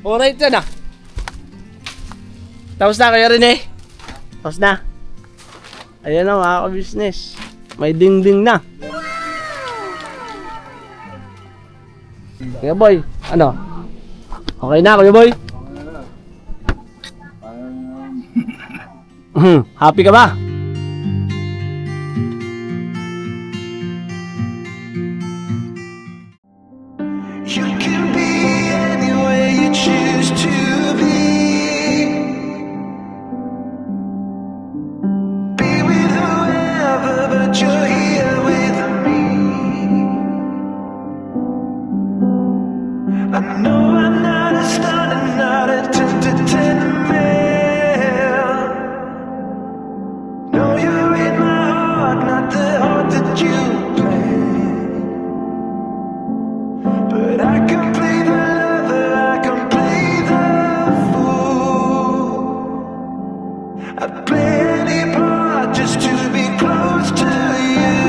Alright yan ah. Tapos na kayo rin eh. Tapos na. Ayan na mga ka-business. May ding-ding na. Kuya Boy, ano? Okay na Kuya Boy? Happy ka ba? You can be any way you choose to be. Be with whoever, but you're here with me. I know I'm not a star and not a 10 to 10 man. No, you're in my heart, not the heart that you planned. But I can play the lover, I can play the fool. I'd play any part just to be close to you.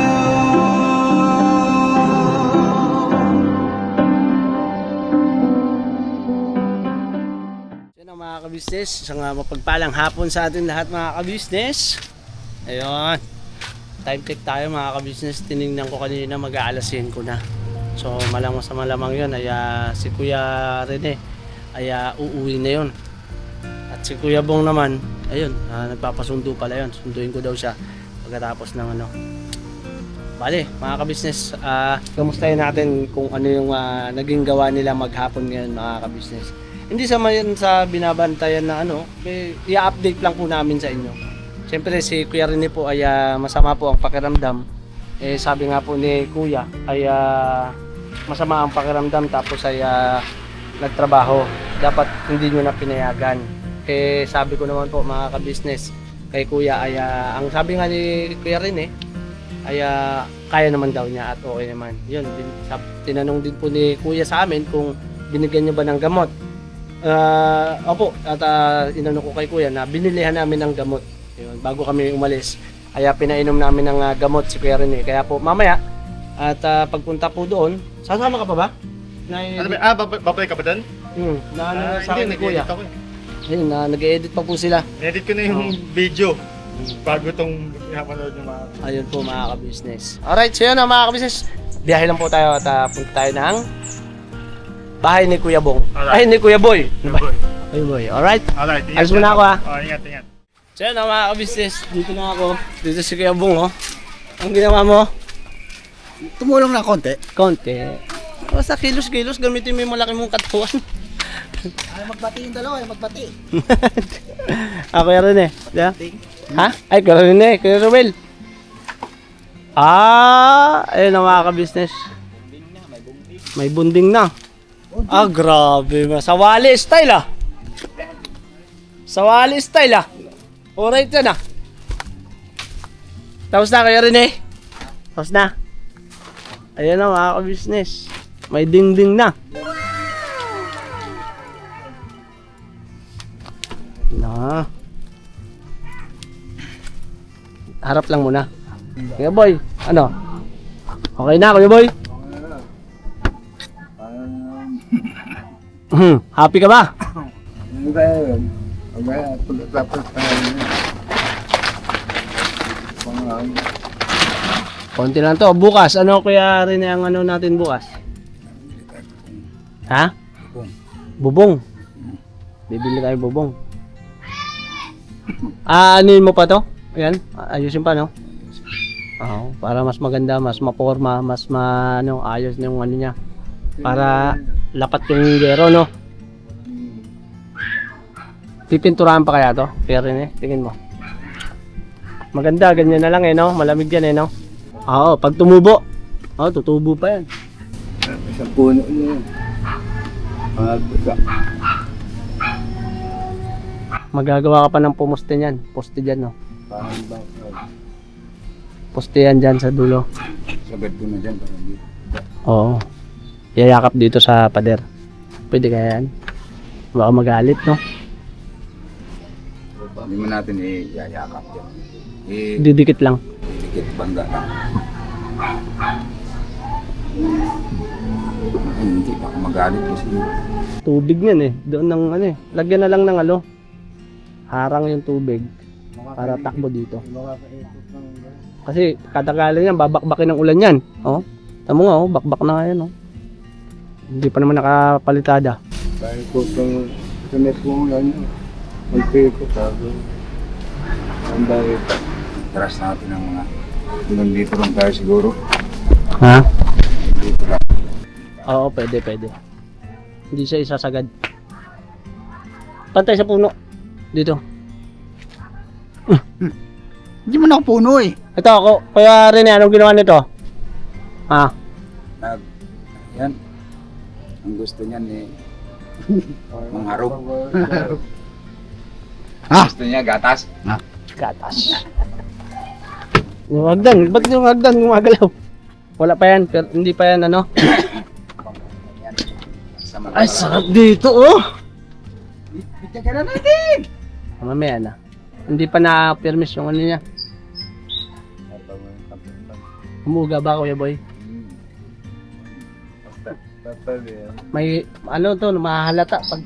Yan ang mga ka-business. Isang mapagpalang hapon sa atin lahat mga ka-business. Ayun. Time check tayo mga ka-business. Tinignan ko kanina mag-aalasin ko na. So malamang sa malamang yun ay si Kuya Rene ay uuwi na yun. At si Kuya Bong naman, ayun, nagpapasundo pala yun. Sunduin ko daw siya pagkatapos ng ano. Bale, mga ka-business, kamustahin natin kung ano yung naging gawa nila maghapon ngayon mga ka-business. Hindi sa man sa binabantayan na ano, i-update lang po namin sa inyo. Siyempre si Kuya Rene po ay masama po ang pakiramdam. Eh sabi nga po ni Kuya ay masama ang pakiramdam tapos ay nagtrabaho. Dapat hindi nyo na pinayagan. Eh sabi ko naman po mga ka-business kay Kuya ay ang sabi nga ni Kuya Rene ay kaya naman daw niya at okay naman. Yun, tinanong din po ni Kuya sa amin kung binigyan niya ba ng gamot. Opo, at inano ko kay Kuya na binilihan namin ng gamot. Yun, bago kami umalis. Kaya pinainom namin ng gamot si Kuya Rene. Kaya po mamaya at pagpunta po doon, sasama ka pa ba? Babalik ka ba doon? Sa akin ni Kuya. Ayun, nag-edit pa po sila. Edit ko na yung video bago itong pinapanood ng mga... Ayun po mga ka-business. Alright, so yun mga ka-business. Biyahe lang po tayo at punta tayo ng bahay ni Kuya Bong. Ay, ni Kuya Boy. Kuya Boy, alright? Alright, Alis muna ako ha. Ingat. So yun mga ka-business, dito na ako. Dito si Kuya Bong oh. Ang ginawa mo? Tumulong na konti. Konti. Basta kilos-kilos, gamitin mo yung malaki mong katawan. Ay, magbati yung dalawa, magbati. Ako yan rin eh. Diba? Ha? Ay, Kuya rin eh. Kuya Ruel. Ayun ang mga ka-business. May bunding na. Grabe. Sawali style ah. Sawali style ah. Alright yan ah. Tapos na kayo rin eh. Tapos na. Ayan na mga ka-business. May ding-ding na. Na. Harap lang muna. Kuya Boy, ano? Okay na Kuya Boy? Happy ka ba? Konti lang to. Bukas, ano Kuya rin ang ano natin bukas? Ha? Bubong. Bibili tayo bubong. Anuin mo pa to? Ayan, ayusin pa no? Oo, para mas maganda, mas maporma, mas ayos yung ano niya. Para lapat yung gero no? Pipinturahan pa kaya to? Pero rin eh, tingin mo. Maganda, ganyan na lang eh no? Malamig yan eh no? Oo, pag tumubo. Tutubo pa yan. Sa puno niya. Magagawa ka pa ng poste niyan. Poste dyan no? Poste yan dyan sa dulo. Sabad ko na dyan. Oo. Yayakap dito sa pader. Pwede kaya yan? Baka magalit no? Hindi mo natin yayakap yan. Didikit lang. Didikit banda lang. Hindi, baka magalit kasi. Tubig yan eh. Doon ng ano eh. Lagyan na lang ng ano. Harang yung tubig. Para takbo dito. Kasi katagalan yan, babakbakin ng ulan yan. Oh. Tamo nga oh, bakbak na nga yan oh. Hindi pa naman nakapalitada. Dahil po sa net po yan, mag-pay ko sabi. Ang dahil trust natin ang mga hanggang dito lang tayo siguro. Ha? Dito lang. Oo, pwede. Hindi siya isasagad. Pantay sa puno. Dito. Hindi mo nakapuno eh. Ito ako. Kaya rin anong ginawa nito? Ha? Yan. Ang gusto niyan eh. Mangharap. Gusto niya gatas. Gatas. Yung hagdan. Ba't yung hagdan gumagalaw? Wala pa yan. Pero hindi pa yan ano. Ay, sarap dito oh. Bigyan ka na natin. Mamaya na. Hindi pa na-permis yung ano niya. Umuga ba Kuya Boy? May ano to, mahahalata pag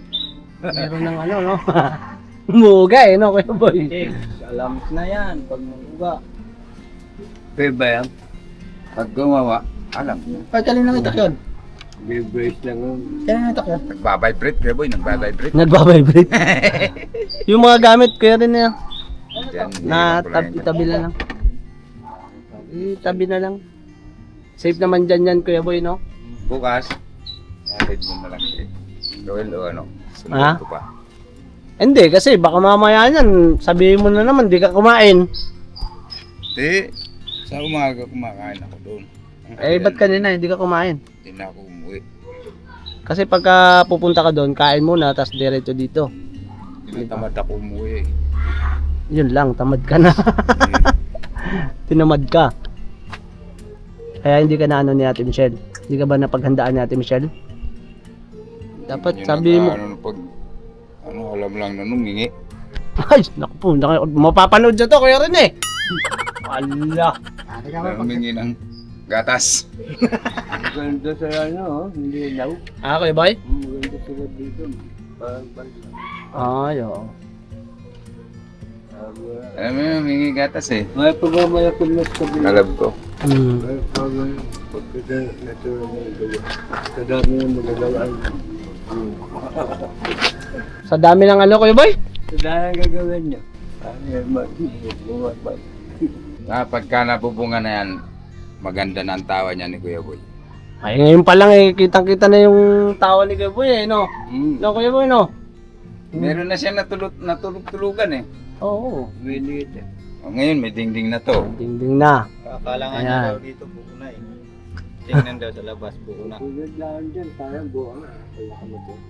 meron ng ano no. Umuga eh no Kuya Boy. Alam na yan pag maguga. Pwede ba yan? Pag gumawa, alam niya. Ay, kalin lang itak yun. Vibrate lang yun. Kalin lang itak yun. Nagbabibrate, kaya boy, nagbabibrate. Nagbabibrate. Yung mga gamit kuya rin na Diyan, na iwan ko lang yan. tabi na lang. Tabi na lang. Safe naman dyan yan Kuya Boy no? Bukas, natin mo na lang siya. Roel o ano, Ha? sunod ko pa. Hindi kasi baka mamaya yan sabihin mo na naman di ka kumain. Di, sa umaga kumakain ako doon. Eh ba't kanina hindi ka kumain? Hindi na ako umuwi. Kasi pagka pupunta ka doon kain muna tapos diretso dito. Tinatamad ako umuwi eh. Yun lang, tamad ka na. Tinamad ka. Kaya hindi ka na ano ni Ate Michelle. Hindi ka ba napaghandaan ni Ate Michelle? Dapat Yun sabi mo. Ano, pag, ano, alam lang na numingi. Ay, naku po, mapapanood siya to kuya rin eh. Ala. Numingi ng gatas. Ganda sa ano, hindi daw. Ah, Kuya Boy? Maganda sila dito. Ay, oo. Alam mo yun, humingi gatas eh. May pagmamayakot na sa kabila. Alam ko. Hmm. May pagkada na ito sa dami ng magagawaan. Sa dami ng ano, Kuya Boy? Sa dami ang gagawin niya. Pagka nabubunga na yan, maganda na ang tawa niya ni Kuya Boy. Ay, ngayon pa lang eh, kitang-kita na yung tawa ni Kuya Boy eh, no? No, Kuya Boy, no? Meron na siya natulog-tulugan eh. Oo. Maliit eh. Ngayon may dingding na to. Ding-ding na. Akala nga Ayan. niya daw dito buo na eh. Tingnan daw sa labas buo na. Tulad lang dyan, parang buo na. Kaya ka mo dyan.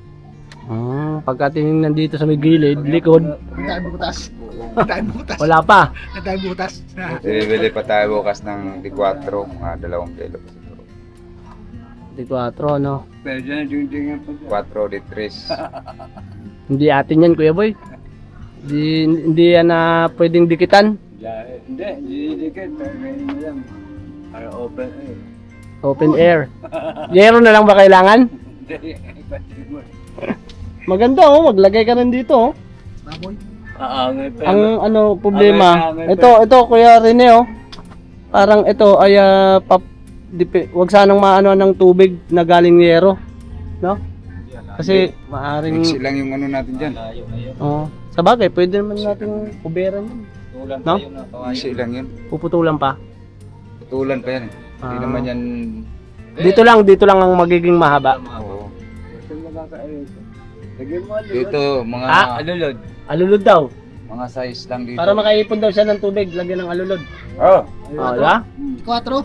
Pagkatingin nandito sa may gilid, likod, Tayo butas. Tayo butas. wala pa. Tayo butas. Bibili pa tayo bukas ng D4, mga 2 kilo pa siguro. Di 4, no? Pwede na dingdingan pa dyan. 4 di 3. Hindi atin yan, Kuya Boy. Hindi yan na pwedeng dikitan. Hindi, didikit. Pero ngayon na lang. Para open air. Open air. Yero na lang ba kailangan? Hindi, pati mo. Maganda oh, maglagay ka rin dito oh. Baboy. Aangay pa. Ang ano problema, Amay, ito Kuya Rene oh. Parang ito ay wag sanang maano ng tubig na galing yero, no? Kasi maaring Mixi lang yung ano natin dyan. Layo na yun. oh, sa bagay pwede naman nating kuberan yun. Tulan No? pa yun na kawayo. Mixi lang yun. Puputulan pa. Tutulan pa yan eh. Hindi Ah. naman yan. Dito lang ang magiging mahaba. Oo. Kasi makakaayos. Lagyan mo ano. Dito mga Alulod. Alulod daw. mga size lang dito. Para makaipon daw siya ng tubig, lagyan ng alulod. Oh. Oh, diba? 4?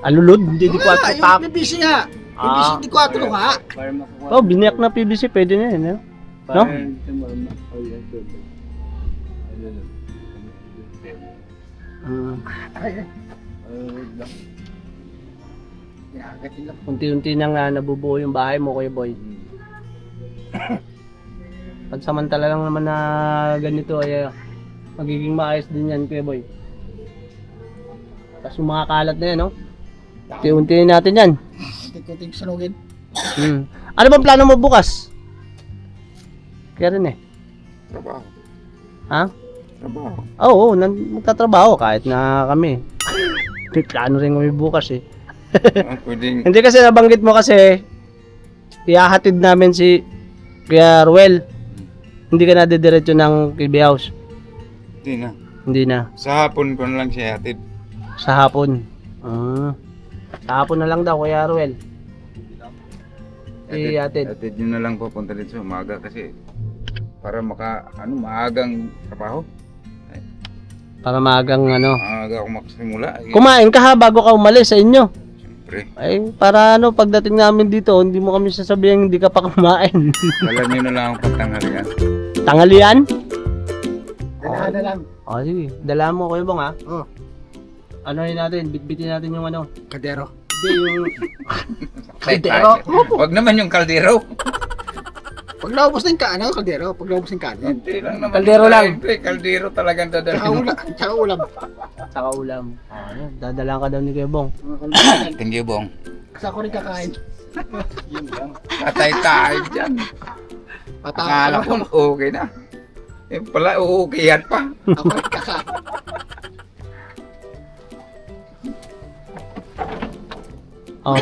Alulod, hindi di 4 yung tap. PVC nga. PVC Ah. di 4 nga. Para makuha. Oh, biniyak na PVC, pwede na yun. Eh. Para no? tumama. Oh, yan. tubig. Alulod. Alulod lang. Pinakatin lang. Unti-unti nang nabubuo yung bahay mo, Kuya Boy. Pansamantala lang naman na ganito ay magiging maayos din yan, Kuya Boy. Tapos yung mga kalat na yan, no? Unti-unti natin yan. Hindi Ikutin sunugin. Ano bang plano mo bukas? Kaya rin eh. Trabaho. Ha? Trabaho. Oo, magtatrabaho kahit na kami. May plano rin kami bukas eh. Pwedeng, Hindi kasi nabanggit mo kasi ihahatid namin si Kuya Ruel. Hindi ka na didiretso ng KB House. hindi na. Hindi na. Sa hapon ko na lang siya hatid. Sa hapon. Sa hapon na lang daw Kuya Ruel. Ihatid. Hatid nyo na lang pupunta dito sa umaga kasi para maagang trabaho. Para maagang Maaga ako makasimula. kumain ka ha bago ka umalis sa inyo. Siyempre. Ay, para pagdating namin dito, hindi mo kami sasabihin hindi ka pa kumain. Dala nyo na lang ang pagtanghalian. Tanghalian? Dalahan na lang. O, sige. Dala mo, Kuya Bong, ha? Oh. Anohin natin, bitbitin natin yung Kadero. Hindi, yung... Kaldero. Huwag naman yung kaldero. Pag naubos na yung kaldero. Pag naubos yung kanin. Hindi lang naman. Kaldero lang. Siyempre, kaldero talagang Tsaka dadalhin. ulam. Tsaka ulam. Saka ulam. Ayun, dadalaan ka daw ni Kuya Bong. Mga kalbutan. Thank you, Bong. Kasi ako rin kakain. Patay tayo dyan. Akala ko okay na. Eh pala, uukihan pa. Ako rin kakain.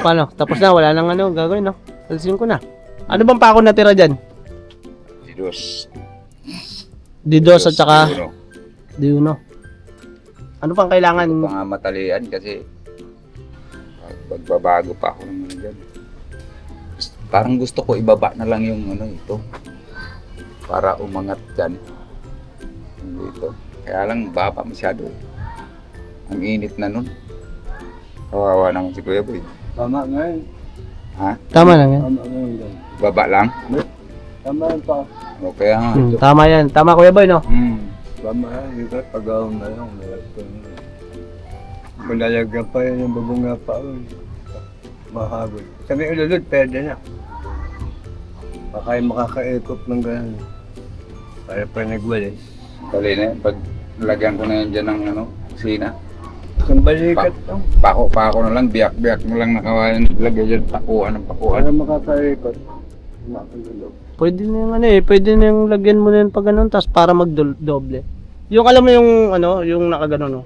Paano? Tapos na, wala nang gagawin, no? Alisin ko na. Ano bang pako natira dyan? Didos. Didos at saka Uno. Diuno. Ano pang kailangan? Ito pa nga matalian kasi pagbabago pa ako ng dyan. Parang gusto ko ibaba na lang yung ito. Para umangat dyan. Dito. Kaya lang baba masyado. Ang init na nun. Kawawa naman si Kuya Boy. Tama nga yun. Ha? Tama lang yan. Tama nga yun. Baba lang? Tama yun pa. O kaya nga. Tama yan. Tama, Kuya Boy, no? Tama yan. Ito, pag-aon na yun. Malalagyan pa yun yung babunga pa. Mahagod. Sabi ululod, pwede na. Baka yung makakaikot ng gano'n. Kaya pa nagwalis. Dali na yan. Pag lagyan ko na yan dyan ng kusina. Isang balikat lang. Pako na lang, biyak-biyak mo lang nakawain. Lagay dyan, pakuan ng pakuan. Para makakaikot. Makalulog. Pwede na yung pwede na yung lagyan mo na yun pag ganun, tapos para magdoble. Yung alam mo yung yung nakaganon, no?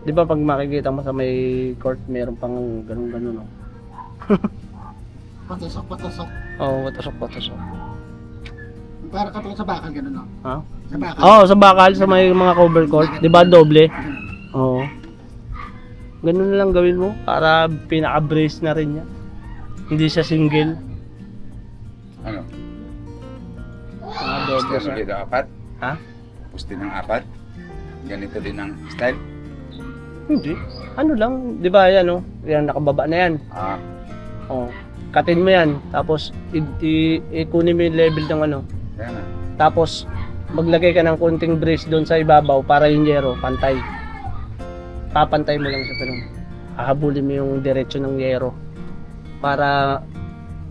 Di ba pag makikita mo sa may court, meron pang ganun, no? Patusok. Oo, patusok. Para katulad sa bakal, gano'n, no? Ha? Sa bakal. Oo, sa bakal, sa may mga cover court. Di ba doble? Oo. Ganun na lang gawin mo para pinaka-brace na rin niya. Hindi siya single. Ano? Doble Gusto siya. dito apat? Ha? Gusto ng apat? Ganito din ang style? Hindi. Ano lang, di ba yan, no? Yan, nakababa na yan. Ah, Oo. Katin mo yan. Tapos, ikunin mo yung level ng kaya na. Tapos, maglagay ka ng konting brace doon sa ibabaw para yung yero, pantay. Papantay mo lang siya pero hahabulin mo yung diretso ng yero. Para,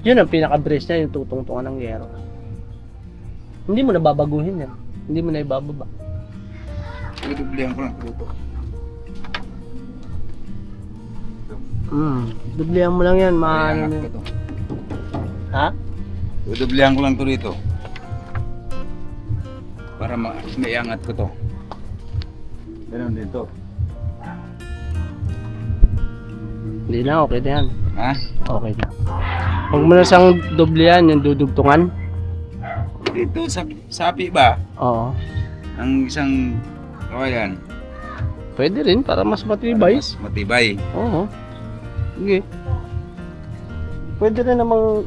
yun ang pinaka-brace niya, yung tutungtungan ng yero. Hindi mo na babaguhin yan. Hindi mo na ibababa. Idublihan ko lang dito. Dublihan mo lang yan, maano Iangat na ko yan. to. Ha? Idublihan ko lang to dito. Para maiangat ko to. Ganun dito. Hindi na, okay na yan. Ha? Okay na. Huwag mo na siyang dublihan, yung dudugtungan. Dito sa sapi ba? Oo. Ang isang kawayan. Pwede rin, para mas matibay. Mas matibay. Oo. Sige. Pwede rin namang,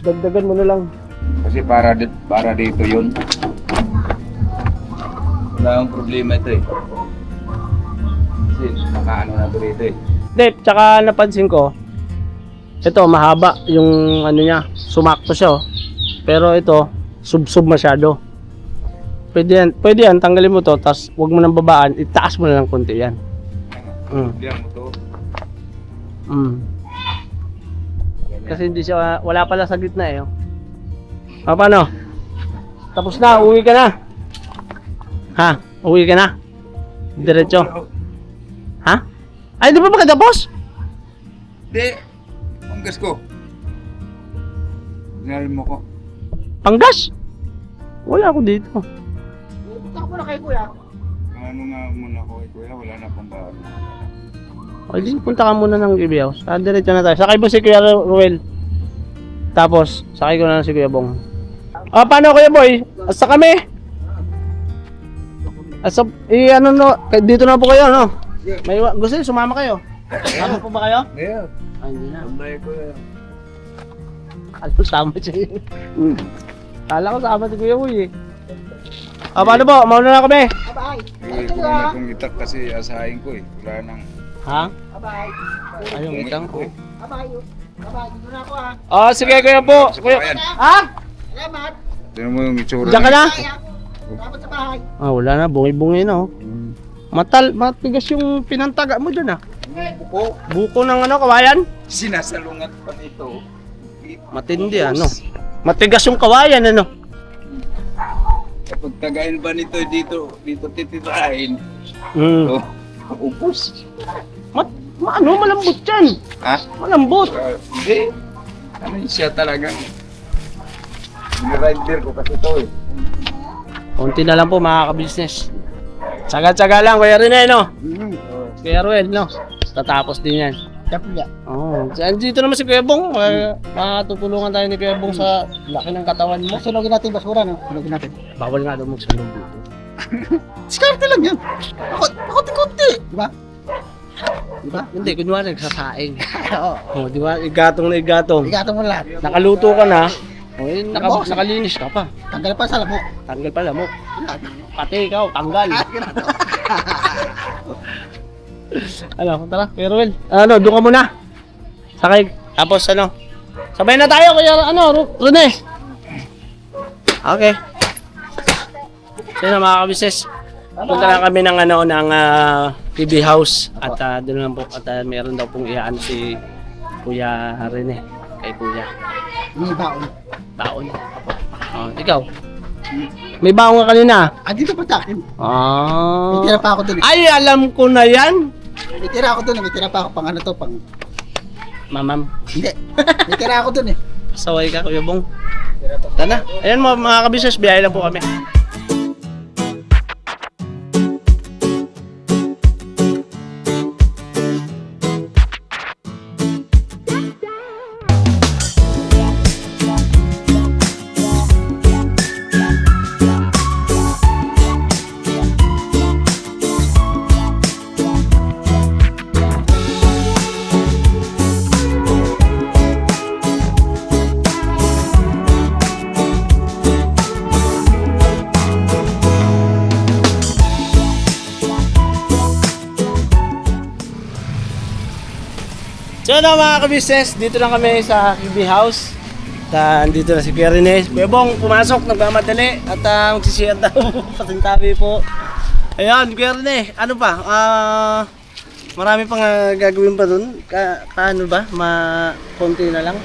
dagdagan mo na lang. Kasi para dito yun. Wala akong problema ito eh. Kasi nakaano na ito rito eh. Hindi, tsaka napansin ko, ito mahaba yung niya, sumakto siya oh. Pero ito, sub-sub masyado. Pwede yan, tanggalin mo to, tapos huwag mo nang babaan, itaas mo na lang konti yan. Idublihan mo to. Kasi hindi siya, wala pala sa gitna eh. Oh. Paano? Tapos na, uwi ka na. Ha? Uwi ka na? Diretso. Ha? Ay, di ba makatapos? Hindi. Hanggang panggas ko. Sinari mo ko. Panggas? Wala ako dito. Punta ko na kay kuya. Ano nga muna ko, kuya, wala na pang baon. O di, punta ka muna ng GB House. Diretso na tayo. Sakay mo si Kuya Ruel. Tapos, sakay ko na lang si Kuya Bong. Paano Kuya Boy? Asa kami? Asa, ano no, dito na po kayo, no? May gusto niyo, sumama kayo? Sama po ba kayo? Yeah. Ay, hindi na. Tambay ko yan. Ano, sama siya yun. Kala ko sama si Kuya Boy eh. Paano po? Mauna na kami. Bye-bye. Eh, kung na kong itak kasi asahin ko eh. Wala nang... Ha? Bye-bye. Ayun, itang ko. Bye-bye. Bye-bye. Dito na ako ha. Sige Kuya po. Kuya. Ayan. Ha? Salamat. Tignan mo yung itsura. Diyan ka na? Salamat sa bahay. Wala na. Bungi-bungi na oh. Matigas yung pinantaga mo dun ah. Buko. Buko ng ano, kawayan? Sinasalungat pa nito. Matindi ano. Matigas yung kawayan ano. Kapag tagayin ba nito dito titirahin? Mm. So, upos. Malambot yan. Ha? Malambot. Hindi. Ano yun siya talagang... Rider ko kasi ito eh. Konti na lang po mga ka-business. Tsaga-tsaga lang, Kuya Rene, no? Kuya Ruel, no? Tatapos din yan. Kapila. Oo. Dito naman si Kuya Bong. Matutulungan tayo ni Kuya Bong sa laki ng katawan mo. Sunogin natin yung basura, no? Sunogin natin. Bawal nga daw magsunod dito. Diskarte lang yan. Konti-konti. Diba? Diba? Hindi, kunwari nagsasaing. Oo. Oh, di ba? Igatong na igatong. Igatong mo lahat. Nakaluto ka na. O, Nabawas. nakalinis ka pa. Tanggal pa sa lamok. Tanggal pala mo. Pati ikaw, tanggal. Ano, tara, Kuya Ruel. Ano, doon ka muna. Sakay. Tapos ano, sabay na tayo, Kuya, Rene. Okay. So yun mga kabises. Punta lang kami ng PB House. At doon lang po, at meron daw pong iyaan si Kuya Rene. Kay Kuya. May baon. Baon. Ikaw. May baon ka kanina. Dito pa sa akin. May tira pa ako dun eh. Ay, alam ko na yan. May tira ako dun eh. May tira pa ako pang ano to, pang... Mamam. Hindi. May tira ako dun eh. Saway ka, Kuya Bong. Tana. Ayan mga kabisnes, biyahe lang po kami. So ano mga kabisnes, dito lang kami sa QB House. At andito na si Kuya Rene. Kuya Bong, pumasok, nagmamadali. At magsishare daw, pasintabi po. Ayan, Kuya Rene, ano pa? Marami pang gagawin pa dun. Ano ba? Konti na lang?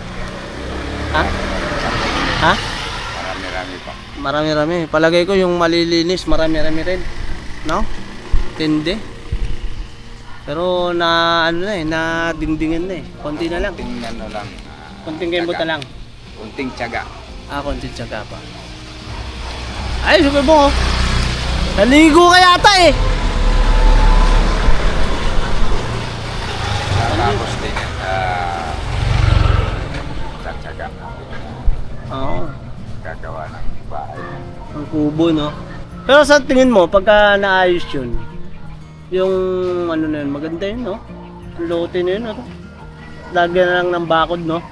Ha? Ha? Marami-rami pa. Marami-rami. Palagay ko yung malilinis, marami-rami rin. No? Tindi. Pero na na dingdingan na eh. Konti na lang. Kunting ano lang. Konting kembot na lang. Kunting tiyaga. Konting tiyaga pa. Ay, super mo oh. Naligo ka yata eh. Tapos din tiyaga. Oo. Gagawa ng bahay. Ang kubo no. Pero sa tingin mo, pagka naayos yun, yung ano na yun, maganda yun no? Ang lote na yun ano? Lagyan na lang ng bakod no?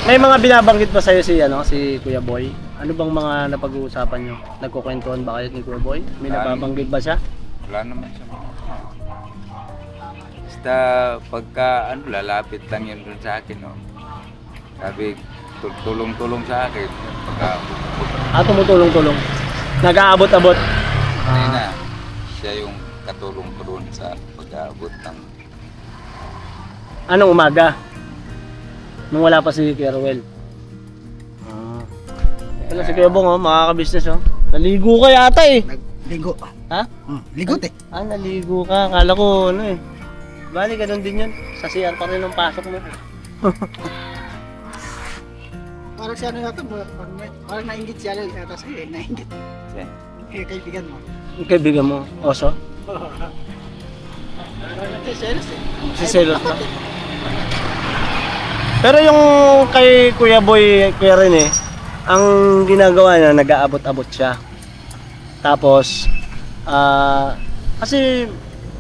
May mga binabanggit ba sa'yo si Kuya Boy? Ano bang mga napag-uusapan nyo? Nagkukwentuhan ba kayo ni Kuya Boy? May nababanggit ba siya? Wala naman siya. Basta pagka lalapit lang yun dun sa akin. No? Sabi, tulong-tulong sa akin. Pagka Tumutulong-tulong. Nag-aabot-abot. na siya yung katulong-tulong sa pag-aabot ng Anong umaga? Nung wala pa si Kuya Ruel. Wala si Kuya Bong makaka-business Naligo ka yata eh. Ligo. Ha? Ligot eh. Naligo ka. Akala ko Bali, ganun din yun. Sa CR pa rin ang pasok mo. Parang siya ano yata, parang nainggit siya lang yata sa'yo, nainggit. Yan. Kaibigan mo. Yung kaibigan mo, Oso? Parang nagsiselos eh. Si Selos ba? Pero yung kay Kuya Boy, Kuya Rene, ang ginagawa niya, nag-aabot-abot siya. Tapos, kasi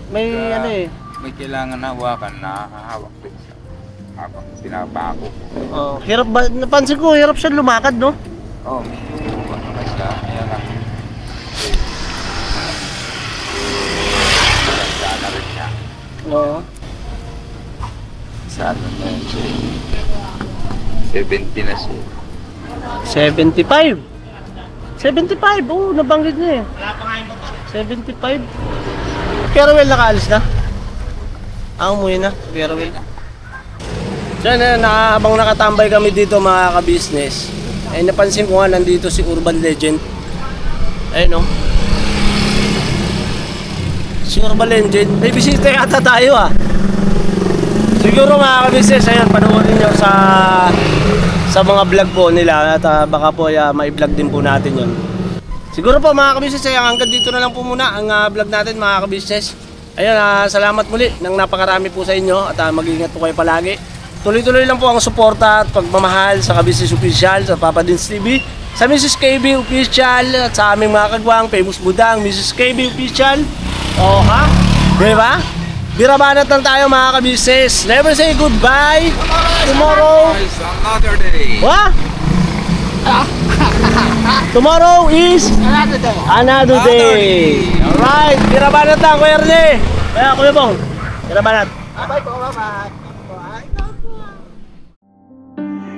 may ano eh, May kailangan na hawakan, nakakahawak din siya. Habang pinapako ko. hirap ba, napansin ko, hirap siya lumakad, no? Oo, medyo ano na siya. Kaya lang. Kasi na rin siya. Oo. Sa ano na yun siya. 70 na siya. 75. 75, oo, nabanggit niya eh. 75. Carawel nakaalis na? Umuwi na, Carawel. So habang nakatambay kami dito mga ka-business, eh napansin ko nga nandito si Urban Legend. Ayun no. Si Urban Legend, may bisita yata tayo ah. Siguro mga ka-business, ayun, panoorin nyo sa mga vlog po nila at baka po ma-vlog din po natin yun. Siguro po mga ka-business, hanggang dito na lang po muna ang vlog natin mga ka-business. Ayun, salamat muli ng napakarami po sa inyo at mag-ingat po kayo palagi. Tuloy-tuloy lang po ang suporta at pagmamahal sa Ka-Business Official, sa Papa Dins TV, sa Mrs. KB Official at sa aming mga kagwang, Famous Budang, Mrs. KB Official. O ha? Diba? Birabanat lang tayo mga ka-business. Never say goodbye. Tomorrow. It's another day. What? Tomorrow is another day. Alright, birabanat lang Kuya Rene. Kaya Kuya Bong, birabanat. Bye po, bye-bye.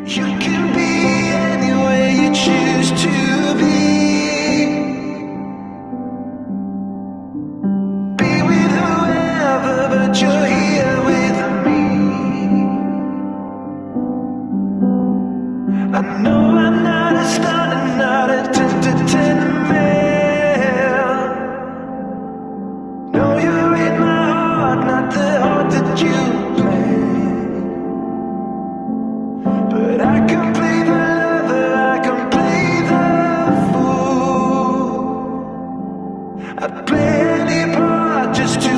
You can be anywhere you choose to be. Be with whoever, but you're here with me. I know I'm not a star, I'm not a 10 man. No, you're in my heart, not the heart that you play. But I can play the lover, I can play the fool. I'd play any part just to